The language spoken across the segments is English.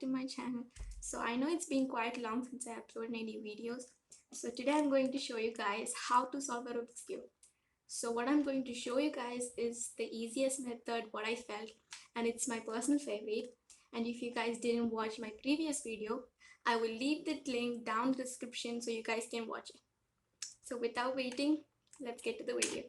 to my channel. So I know it's been quite long since I uploaded any videos. So today I'm going to show you guys how to solve a Rubik's Cube. So what I'm going to show you guys is the easiest method, what I felt, and it's my personal favorite. And if you guys didn't watch my previous video, I will leave the link down in the description so you guys can watch it. So without waiting, let's get to the video.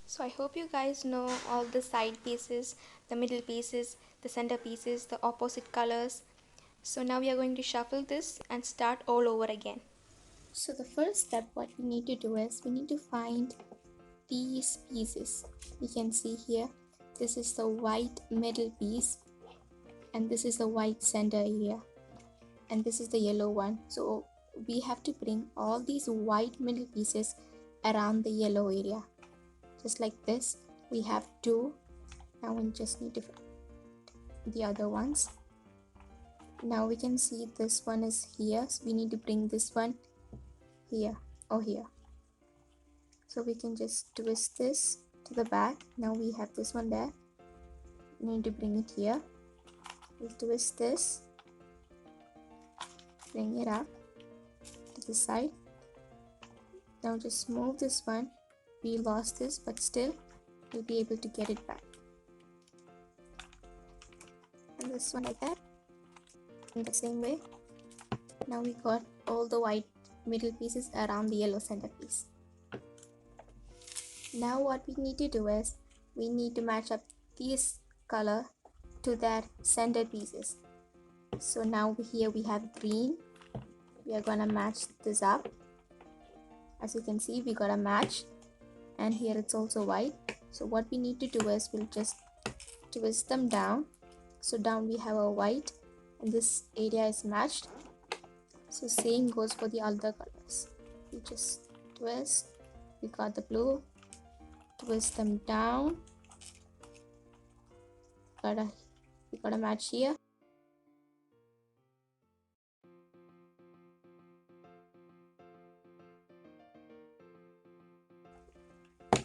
So I hope you guys know all the side pieces, the middle pieces, the center pieces, the opposite colors. So now we are going to shuffle this and start all over again. So the first step what we need to do is we need to find these pieces. You can see here, this is the white middle piece and this is the white center area and this is the yellow one. So we have to bring all these white middle pieces around the yellow area. Just like this, we have two. Now we just need to find the other ones. Now we can see this one is here, so we need to bring this one here or here. So we can just twist this to the back. Now we have this one there. We need to bring it here. We'll twist this, bring it up to the side. Now just move this one. We lost this, but still we'll be able to get it back. And this one like that. In the same way. Now we got all the white middle pieces around the yellow center piece. Now what we need to do is we need to match up this color to that center pieces. So now here we have green. We are gonna match this up. As you can see, we got a match. And here it's also white. So what we need to do is we'll just twist them down. So down we have a white and this area is matched. So same goes for the other colors. We just twist, we got the blue, twist them down, we got a match here.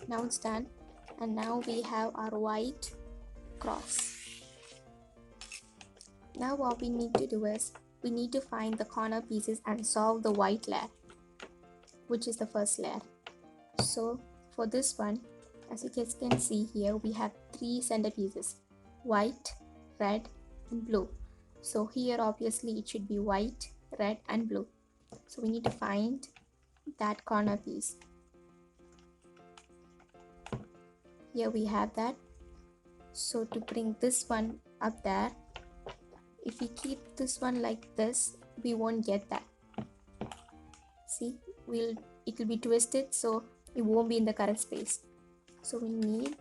Now it's done, and now we have our white cross. Now what we need to do is we need to find the corner pieces and solve the white layer, which is the first layer. So for this one, as you guys can see here, we have three center pieces: white, red and blue. So here obviously it should be white, red and blue. So we need to find that corner piece. Here we have that. So to bring this one up there, if we keep this one like this, we won't get that. See, it will be twisted, so it won't be in the correct space. So we need,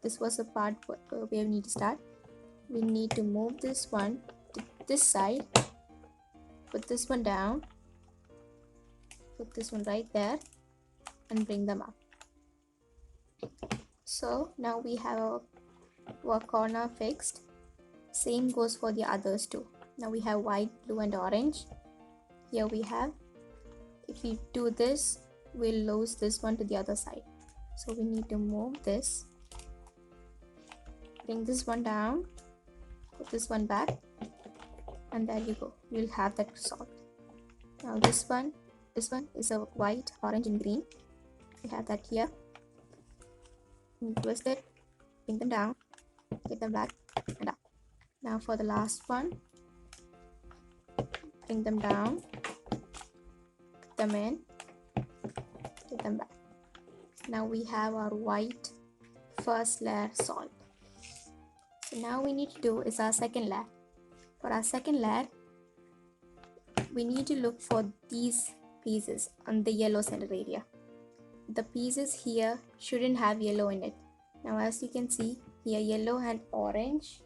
this was the part where we need to start. We need to move this one to this side, put this one down, put this one right there and bring them up. So now we have our corner fixed. Same goes for the others too. Now we have white, blue and orange. Here we have, if we do this, we'll lose this one to the other side. So we need to move this, bring this one down, put this one back, and there you go. You'll have that result. Now this one is a white, orange and green. We have that here. You twist it, bring them down, get them back and up. Now for the last one, bring them down, put them in, get them back. Now we have our white first layer solved. So now we need to do is our second layer. For our second layer, we need to look for these pieces on the yellow center area. The pieces here shouldn't have yellow in it. Now as you can see here, yellow and orange,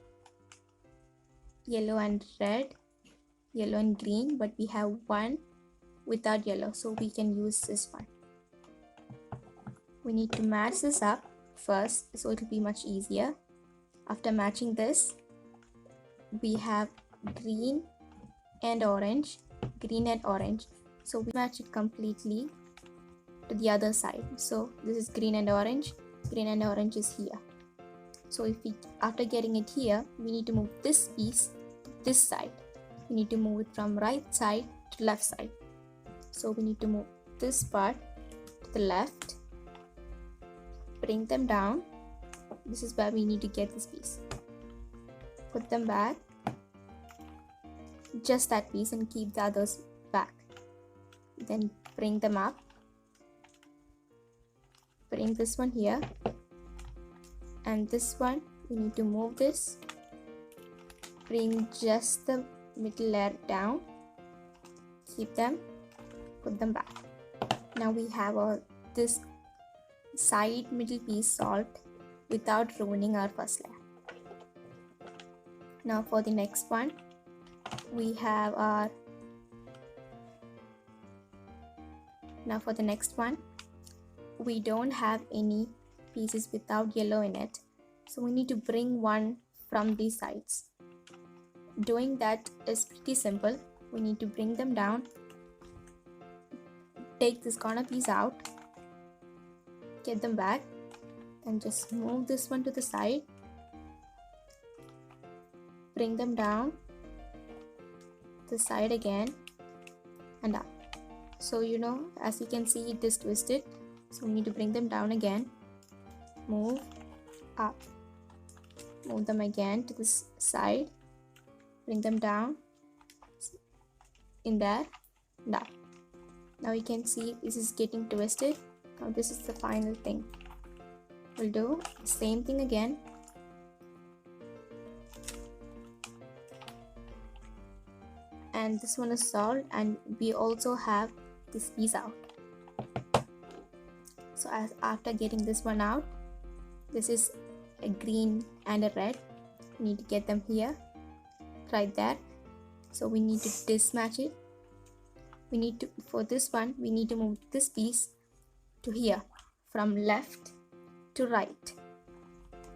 yellow and red, yellow and green, but we have one without yellow, so we can use this one. We need to match this up first, so it will be much easier. After matching this, we have green and orange, so we match it completely to the other side. So this is green and orange is here. So if we, after getting it here, we need to move this piece this side. We need to move it from right side to left side. So we need to move this part to the left, bring them down. This is where we need to get this piece. Put them back, just that piece, and keep the others back. Then bring them up, bring this one here, and this one we need to move this, bring just the middle layer down, keep them, put them back. Now we have this side middle piece solved without ruining our first layer. Now for the next one, we have our we don't have any pieces without yellow in it, so we need to bring one from these sides. Doing that is pretty simple. We need to bring them down, take this corner piece out, get them back, and just move this one to the side, bring them down the side again and up. So as you can see, it is twisted, so we need to bring them down again, move up, move them again to this side, bring them down in there and up. Now you can see this is getting twisted. Now this is the final thing. We'll do the same thing again. And this one is solved, and we also have this piece out. So after getting this one out, this is a green and a red. We need to get them here, right there. So we need to mismatch it. For this one, we need to move this piece to here, from left to right.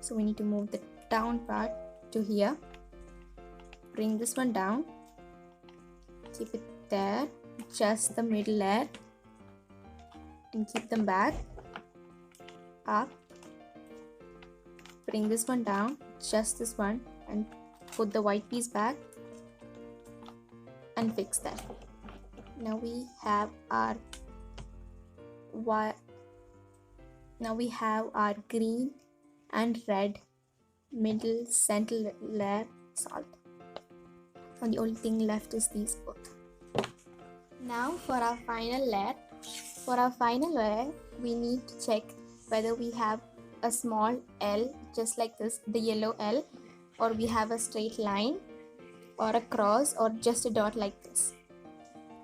So we need to move the down part to here, bring this one down, keep it there, just the middle layer, and keep them back, up, bring this one down, just this one, and put the white piece back and fix that. Now we have our green and red middle center layer solved. And the only thing left is these both. Now for our final layer. We need to check whether we have a small L just like this, the yellow L, or we have a straight line or a cross or just a dot like this.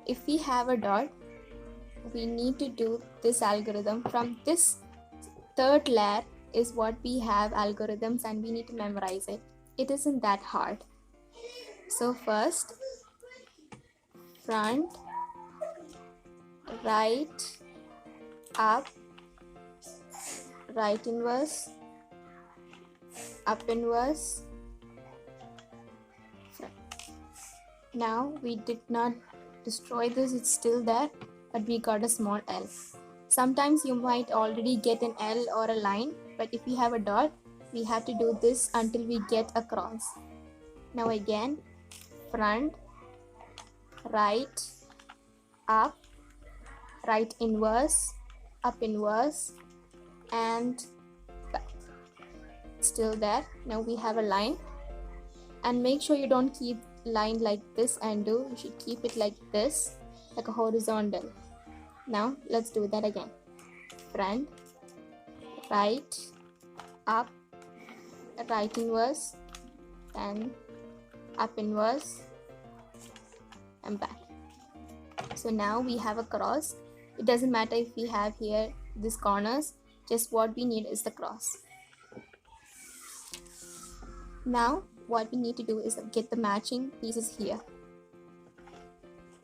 If we have a dot, we need to do this algorithm. From this third layer is what we have algorithms, and we need to memorize it. It isn't that hard. So first, front, right, up, right inverse, up inverse, front. Now we did not destroy this, it's still there, but we got a small L. Sometimes you might already get an L or a line, but if we have a dot, we have to do this until we get a cross. Now again, front, right, up, right inverse, up inverse, and back. Still there. Now we have a line, and make sure you don't keep line like this and you should keep it like this, like a horizontal. Now let's do that again. Front, right, up, right inverse, then up inverse and back. So now we have a cross. It doesn't matter if we have here these corners, just what we need is the cross. Now what we need to do is get the matching pieces here.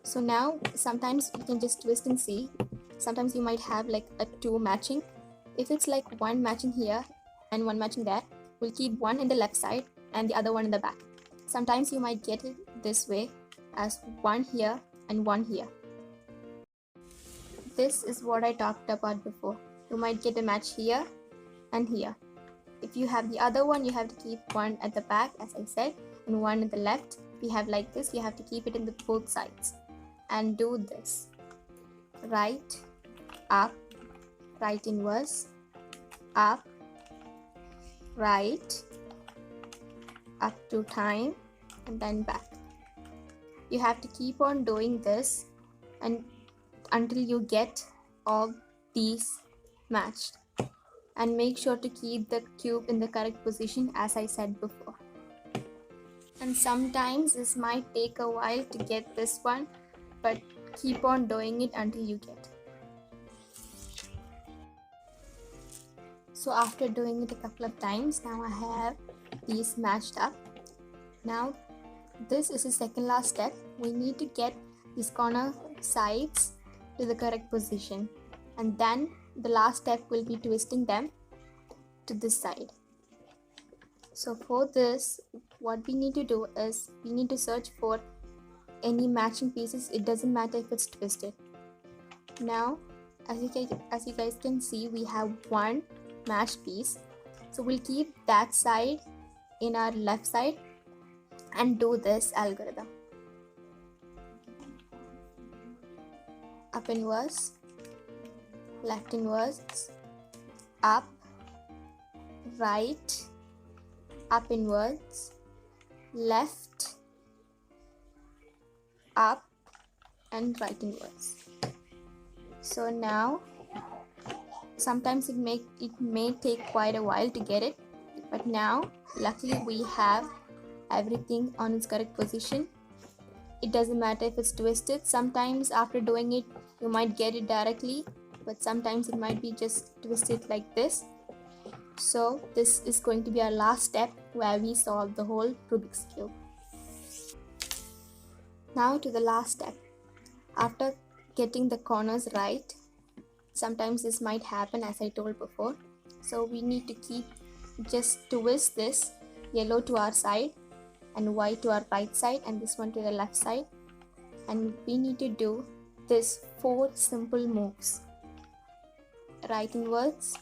So now sometimes you can just twist and see. Sometimes you might have like a two matching. If it's like one matching here and one matching there, we'll keep one in the left side and the other one in the back. Sometimes you might get it this way, as one here and one here. This is what I talked about before. You might get a match here and here. If you have the other one, you have to keep one at the back, as I said, and one at the left, we have like this. You have to keep it in the both sides and do this. Right, up, right inverse, up, right, up 2 times and then back. You have to keep on doing this and until you get all these matched, and make sure to keep the cube in the correct position as I said before. And sometimes this might take a while to get this one, but keep on doing it until you get. So after doing it a couple of times, now I have these matched up. Now this is the second last step. We need to get these corner sides to the correct position, and then the last step will be twisting them to this side. So for this, what we need to do is we need to search for any matching pieces. It doesn't matter if it's twisted. Now as you guys can see, we have one matched piece, so we'll keep that side in our left side and do this algorithm. Up inverse, left inverse, up, right, up inverse, left, up, and right inverse. So now sometimes it may take quite a while to get it, but now luckily we have everything on its correct position. It doesn't matter if it's twisted. Sometimes after doing it you might get it directly, but sometimes it might be just twisted like this. So this is going to be our last step where we solve the whole Rubik's Cube. Now to the last step. After getting the corners right, sometimes this might happen as I told before. So we need to just twist this yellow to our side and white to our right side and this one to the left side. And we need to do this 4 simple moves. Right inverse,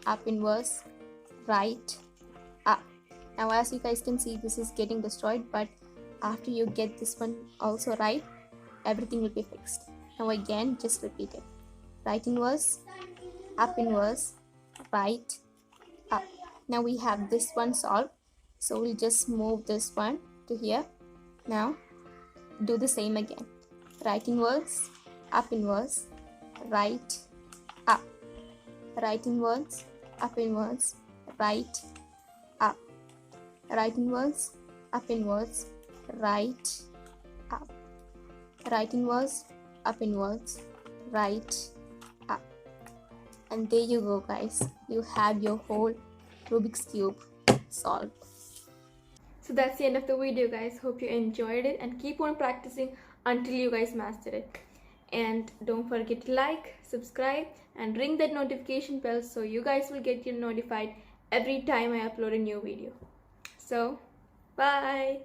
up inverse, right, up. Now as you guys can see, this is getting destroyed, but after you get this one also right, everything will be fixed. Now again, just repeat it. Right inverse, up inverse, right, up. Now we have this one solved, so we'll just move this one to here. Now do the same again. Right inverse, up inverse, right, up. Right inverse, up inverse, right, up. Right inverse, up inverse, right, up. Right inverse, up inverse, right, up. And there you go guys, you have your whole Rubik's Cube solved. So that's the end of the video guys. Hope you enjoyed it and keep on practicing until you guys master it. And don't forget to like, subscribe and ring that notification bell so you guys will get notified every time I upload a new video. So bye.